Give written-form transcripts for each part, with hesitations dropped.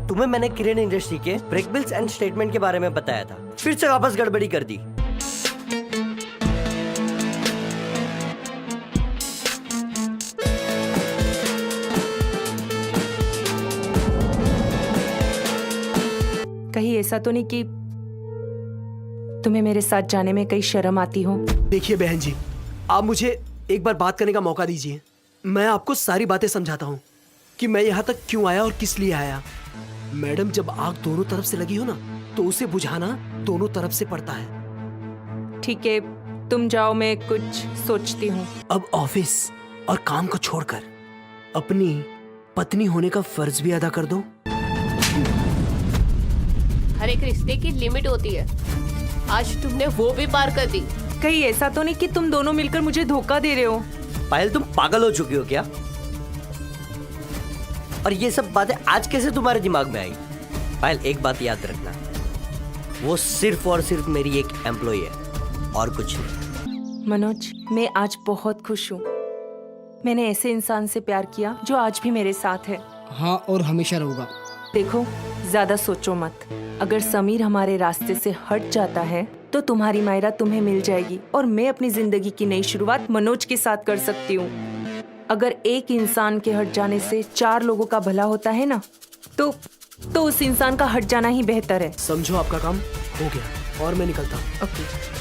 तुम्हें मैंने किरण इंडस्ट्री के ब्रेक बिल्स एंड स्टेटमेंट के बारे में बताया था, फिर से वापस गड़बड़ी कर दी। कहीं ऐसा तो नहीं कि तुम्हें मेरे साथ जाने में कहीं शर्म आती हो? देखिए बहन जी, आप मुझे एक बार बात करने का मौका दीजिए। मैं आपको सारी बातें समझाता हूँ कि मैं यहाँ तक क्यों आया और किस लिए आया। मैडम, जब आग दोनों तरफ से लगी हो ना, तो उसे बुझाना दोनों तरफ से पड़ता है। ठीक है, तुम जाओ, मैं कुछ सोचती हूँ। अब ऑफिस और काम को छोड़कर अपनी पत्नी होने का फर्ज भी अदा कर दो। हर एक रिश्ते की लिमिट होती है, आज तुमने वो भी पार कर दी। कहीं ऐसा तो नहीं कि तुम दोनों मिलकर मुझे धोखा दे रहे हो? पायल, तुम पागल हो चुकी हो क्या? और ये सब बातें आज कैसे तुम्हारे दिमाग में आई? पायल, एक बात याद रखना, वो सिर्फ और सिर्फ मेरी एक एम्प्लॉय है और कुछ नहीं। मनोज, मैं आज बहुत खुश हूँ। मैंने ऐसे इंसान से प्यार किया जो आज भी मेरे साथ है। हाँ, और हमेशा रहूंगा। देखो, ज्यादा सोचो मत। अगर समीर हमारे रास्ते से हट जाता है तो तुम्हारी मायरा तुम्हें मिल जाएगी और मैं अपनी जिंदगी की नई शुरुआत मनोज के साथ कर सकती हूँ। अगर एक इंसान के हट जाने से 4 लोगों का भला होता है ना, तो उस इंसान का हट जाना ही बेहतर है। समझो, आपका काम हो गया और मैं निकलता हूँ। ओके।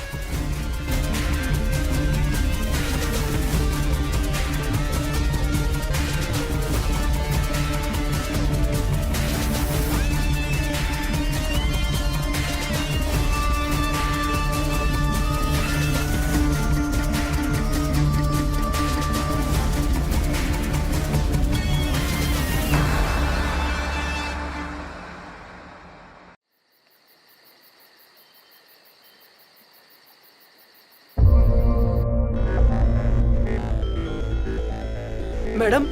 मैडम,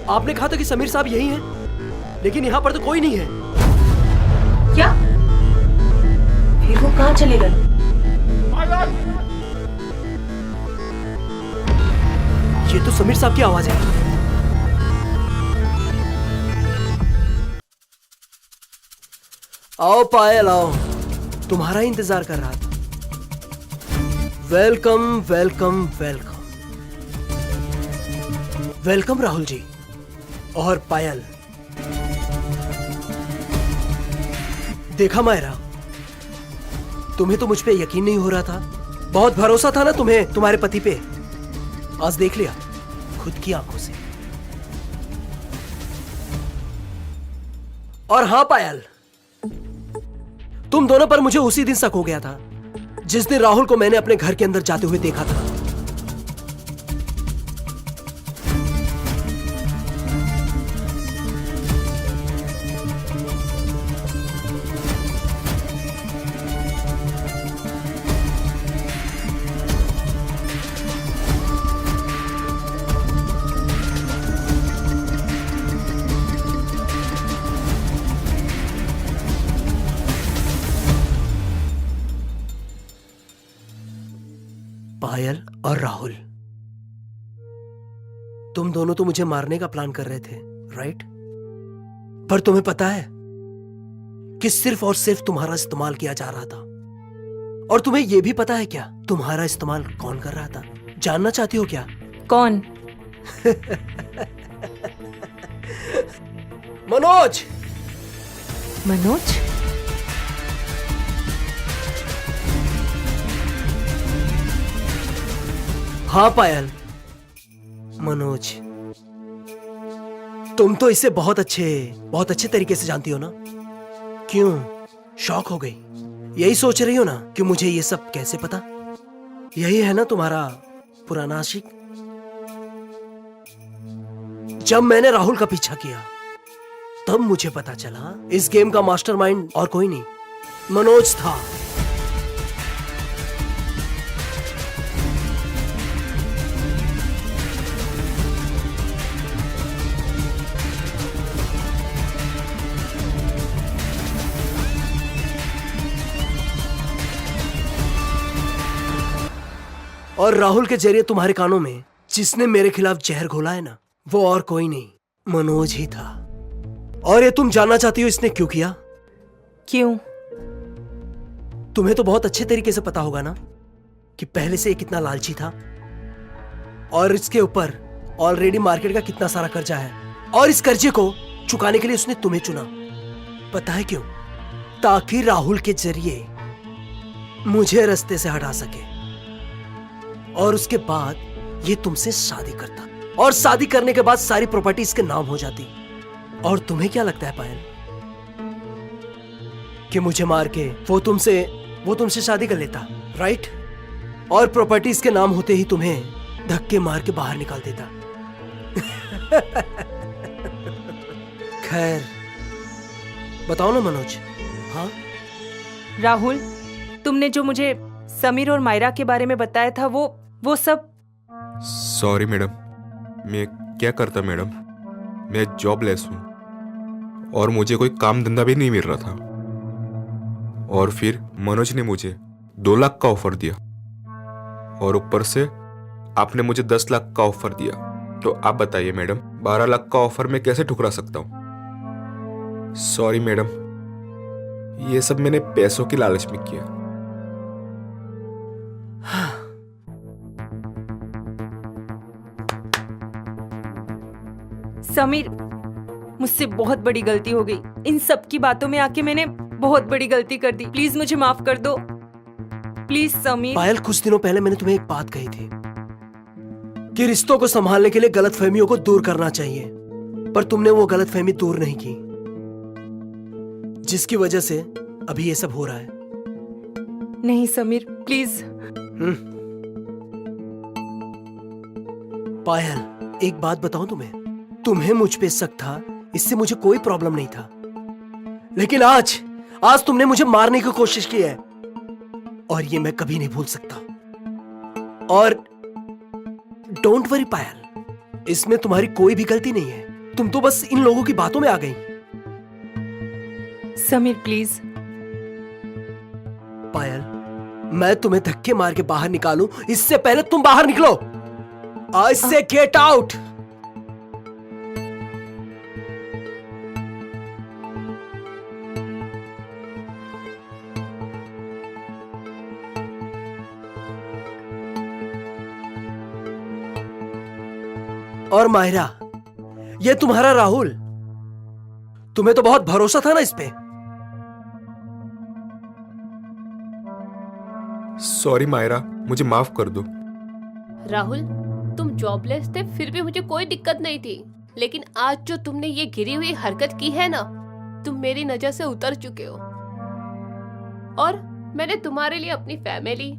आपने कहा था कि समीर साहब यही हैं, लेकिन यहाँ पर तो कोई नहीं है। क्या? फिर वो कहाँ चले गए? ये तो समीर साहब की आवाज है। आओ पायल, आओ, तुम्हारा ही इंतजार कर रहा था। Welcome welcome welcome welcome Rahul ji और पायल। देखा मायरा, तुम्हें तो मुझ पे यकीन नहीं हो रहा था। बहुत भरोसा था ना तुम्हें तुम्हारे पति पे। आज देख लिया खुद की आंखों से। और हां पायल, तुम दोनों पर मुझे उसी दिन शक हो गया था जिस दिन राहुल को मैंने अपने घर के अंदर जाते हुए देखा था। पायल और राहुल, तुम दोनों तो मुझे मारने का प्लान कर रहे थे, राइट? पर तुम्हें पता है कि सिर्फ और सिर्फ तुम्हारा इस्तेमाल किया जा रहा था। और तुम्हें यह भी पता है क्या, तुम्हारा इस्तेमाल कौन कर रहा था? जानना चाहती हो क्या? कौन? मनोज। मनोज? हाँ पायल, मनोज। तुम तो इसे बहुत अच्छे तरीके से जानती हो ना। क्यों शॉक हो गई? यही सोच रही हो ना कि मुझे ये सब कैसे पता? यही है ना तुम्हारा पुराना आशिक। जब मैंने राहुल का पीछा किया तब मुझे पता चला इस गेम का मास्टरमाइंड और कोई नहीं, मनोज था। और राहुल के जरिए तुम्हारे कानों में जिसने मेरे खिलाफ जहर घोला है ना, वो और कोई नहीं, मनोज ही था। और ये तुम जानना चाहती हो इसने क्यों किया? क्यों? तुम्हें तो बहुत अच्छे तरीके से पता होगा ना कि पहले से ये कितना लालची था, और इसके ऊपर ऑलरेडी मार्केट का कितना सारा कर्जा है, और इस कर्जे को चुकाने के लिए उसने तुम्हें चुना। पता है क्यों? ताकि राहुल के जरिए मुझे रास्ते से हटा सके, और उसके बाद ये तुमसे शादी करता, और शादी करने के बाद सारी प्रॉपर्टी इसके नाम हो जाती। और तुम्हें क्या लगता है पायल कि मुझे मार के वो तुमसे शादी कर लेता, राइट? और प्रॉपर्टी इसके नाम होते ही तुम्हें धक्के मार के बाहर निकाल देता। खैर बताओ ना मनोज। हाँ राहुल, तुमने जो मुझे समीर और मायरा के बारे में बताया था वो सब। सॉरी मैडम, मैं क्या करता मैडम, मैं जॉबलेस हूँ और मुझे कोई काम धंधा भी नहीं मिल रहा था। और फिर मनोज ने मुझे 2 लाख का ऑफर दिया, और ऊपर से आपने मुझे 10 लाख का ऑफर दिया। तो आप बताइए मैडम, 12 लाख का ऑफर मैं कैसे ठुकरा सकता हूँ? सॉरी मैडम, ये सब मैंने पैसों की लालच में किया। समीर, मुझसे बहुत बड़ी गलती हो गई। इन सब की बातों में आके मैंने बहुत बड़ी गलती कर दी। प्लीज मुझे माफ कर दो, प्लीज समीर। पायल, कुछ दिनों पहले मैंने तुम्हें एक बात कही थी कि रिश्तों को संभालने के लिए गलतफहमियों को दूर करना चाहिए, पर तुमने वो गलतफहमी दूर नहीं की, जिसकी वजह से अभी ये सब हो रहा है। नहीं समीर, प्लीज। पायल, एक बात बताऊं तुम्हें मुझ पे शक था, इससे मुझे कोई प्रॉब्लम नहीं था, लेकिन आज तुमने मुझे मारने की कोशिश की है, और ये मैं कभी नहीं भूल सकता। और डोंट वरी पायल, इसमें तुम्हारी कोई भी गलती नहीं है, तुम तो बस इन लोगों की बातों में आ गई। समीर प्लीज। पायल, मैं तुम्हें धक्के मार के बाहर निकालूं इससे पहले तुम बाहर निकलो। आज से गेट आउट। और मायरा, ये तुम्हारा राहुल, तुम्हें तो बहुत भरोसा था ना इस पे। सॉरी मायरा, मुझे माफ कर दो। राहुल, तुम जॉबलेस थे फिर भी मुझे कोई दिक्कत नहीं थी, लेकिन आज जो तुमने ये गिरी हुई हरकत की है ना, तुम मेरी नजर से उतर चुके हो। और मैंने तुम्हारे लिए अपनी फैमिली,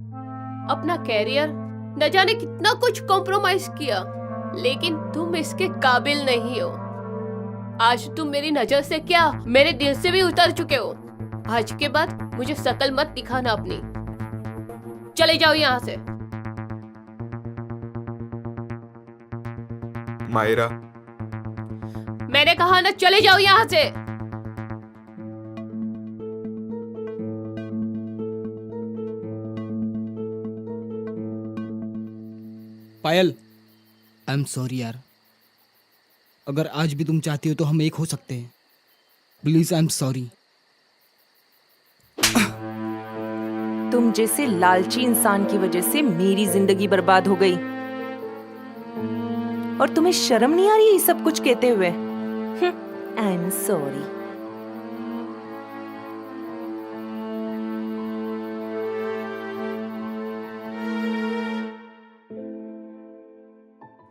अपना कैरियर, न जाने कितना कुछ कॉम्प्रोमाइज किया, लेकिन तुम इसके काबिल नहीं हो। आज तुम मेरी नजर से क्या, मेरे दिल से भी उतर चुके हो। आज के बाद मुझे शक्ल मत दिखाना अपनी। चले जाओ यहाँ से। मायरा, मैंने कहा ना, चले जाओ यहाँ से। पायल, आई एम सॉरी यार, अगर आज भी तुम चाहती हो तो हम एक हो सकते हैं। Please, I am sorry. तुम जैसे लालची इंसान की वजह से मेरी जिंदगी बर्बाद हो गई, और तुम्हें शर्म नहीं आ रही ये सब कुछ कहते हुए? I am sorry.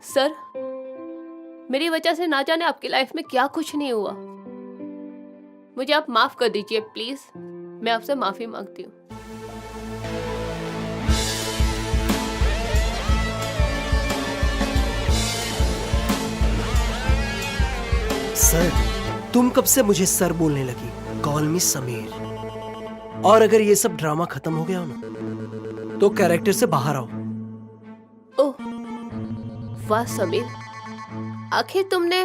सर, मेरी वजह से ना जाने आपकी लाइफ में क्या कुछ नहीं हुआ। मुझे आप माफ कर दीजिए प्लीज। मैं आपसे माफी मांगती हूँ। सर, तुम कब से मुझे सर बोलने लगी? कॉल मी समीर। और अगर ये सब ड्रामा खत्म हो गया हो ना, तो कैरेक्टर से बाहर आओ। ओह वाह समीर, आखिर तुमने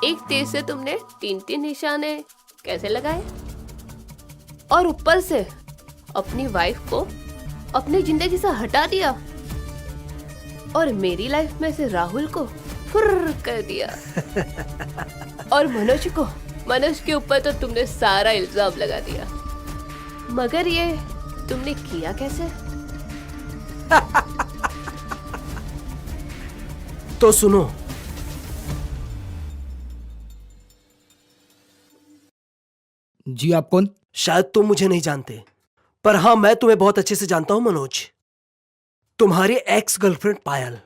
एक तीर से तुमने 3-3 निशाने कैसे लगाए? और ऊपर से अपनी वाइफ को अपनी जिंदगी से हटा दिया, और मेरी लाइफ में से राहुल को फुर्र कर दिया। और मनोज के ऊपर तो तुमने सारा इल्जाम लगा दिया, मगर ये तुमने किया कैसे? तो सुनो, जी आप कौन? शायद तुम मुझे नहीं जानते, पर हाँ मैं तुम्हें बहुत अच्छे से जानता हूं मनोज। तुम्हारी एक्स गर्लफ्रेंड पायल।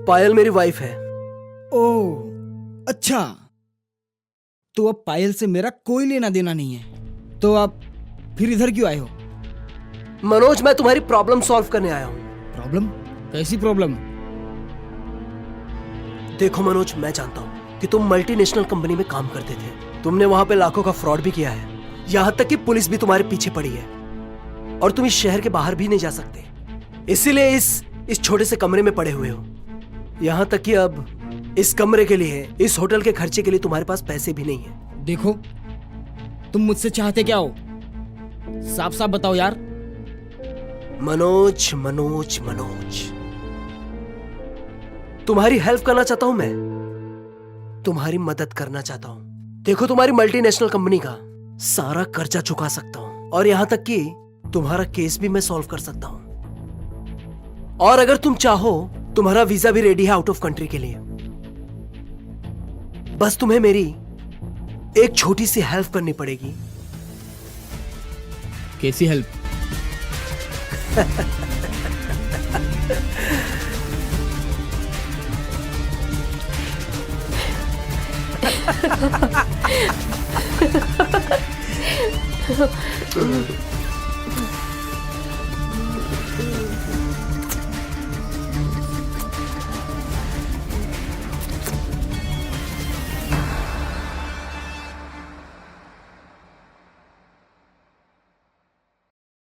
पायल मेरी वाइफ है। ओह अच्छा, तो अब पायल से मेरा कोई लेना देना नहीं है, तो आप फिर इधर क्यों आए हो? मनोज मैं तुम्हारी प्रॉब्लम सॉल्व करने आया हूं। प्रॉब्लम? कैसी प्रॉब्लम? देखो मनोज, मैं जानता हूं कि तुम मल्टीनेशनल कंपनी में काम करते थे। तुमने वहां पे लाखों का फ्रॉड भी किया है, यहां तक कि पुलिस भी तुम्हारे पीछे पड़ी है और तुम इस शहर के बाहर भी नहीं जा सकते, इसीलिए इस छोटे से कमरे में पड़े हुए हो। यहां तक कि अब इस कमरे के लिए, इस होटल के खर्चे के लिए तुम्हारे पास पैसे भी नहीं है। देखो, तुम मुझसे चाहते क्या हो? साफ साफ बताओ यार। मनोज मनोज मनोज, तुम्हारी हेल्प करना चाहता हूं मैं, तुम्हारी मदद करना चाहता हूं। देखो, तुम्हारी मल्टीनेशनल कंपनी का सारा कर्जा चुका सकता हूं और यहां तक कि तुम्हारा केस भी मैं सॉल्व कर सकता हूं। और अगर तुम चाहो, तुम्हारा वीजा भी रेडी है आउट ऑफ कंट्री के लिए। बस तुम्हें मेरी एक छोटी सी हेल्प करनी पड़ेगी। कैसी हेल्प?